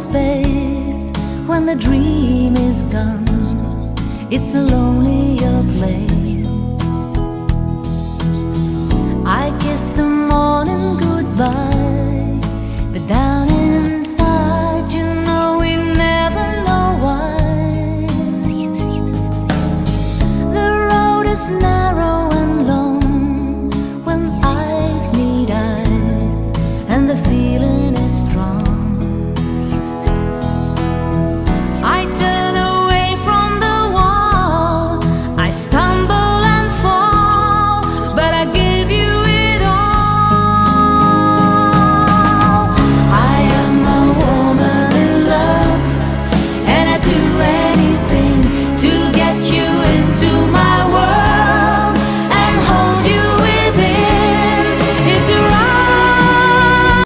space when the dream is gone. It's a lonelier place. I kiss the morning goodbye.